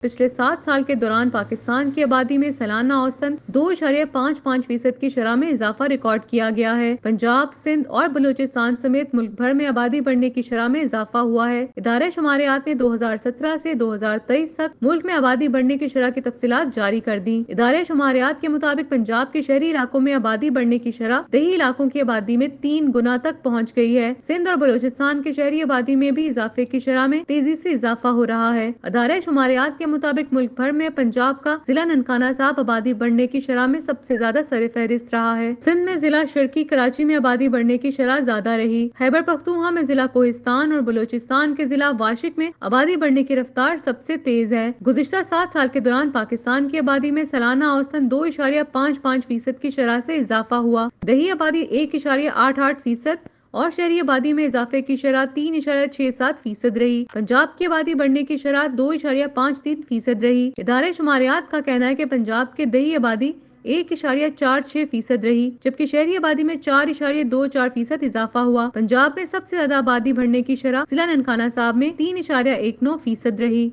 پچھلے 7 سال کے دوران پاکستان کی آبادی میں سالانہ اوسطاً 2.55% کی شرح میں اضافہ ریکارڈ کیا گیا ہے۔ پنجاب، سندھ اور بلوچستان سمیت ملک بھر میں آبادی بڑھنے کی شرح میں اضافہ ہوا ہے۔ ادارہ شماریات نے 2017 سے 2023 تک ملک میں آبادی بڑھنے کی شرح کی تفصیلات جاری کر دیں۔ ادارہ شماریات کے مطابق پنجاب کے شہری علاقوں میں آبادی بڑھنے کی شرح دیہی علاقوں کی آبادی میں 3 گنا تک پہنچ گئی ہے۔ سندھ اور بلوچستان کے شہری آبادی میں بھی اضافے کی شرح میں تیزی سے اضافہ ہو رہا ہے۔ ادارہ شماریات کے مطابق ملک بھر میں پنجاب کا ضلع ننکانہ صاحب آبادی بڑھنے کی شرح میں سب سے زیادہ سر فہرست رہا ہے۔ سندھ میں ضلع شرقی کراچی میں آبادی بڑھنے کی شرح زیادہ رہی۔ خیبر پختونخوا میں ضلع کوہستان اور بلوچستان کے ضلع واشک میں آبادی بڑھنے کی رفتار سب سے تیز ہے۔ گزشتہ 7 سال کے دوران پاکستان کی آبادی میں سالانہ اوسطاً 2.55% کی شرح سے اضافہ ہوا۔ دیہی آبادی 1.88% اور شہری آبادی میں اضافے کی شرح 3.67% رہی۔ پنجاب کی آبادی بڑھنے کی شرح 2.53% رہی۔ ادارہ شماریات کا کہنا ہے کہ پنجاب کے دیہی آبادی 1.46% رہی، جبکہ شہری آبادی میں 4.24% اضافہ ہوا۔ پنجاب میں سب سے زیادہ آبادی بڑھنے کی شرح ضلع ننکانہ صاحب میں 3.19% رہی۔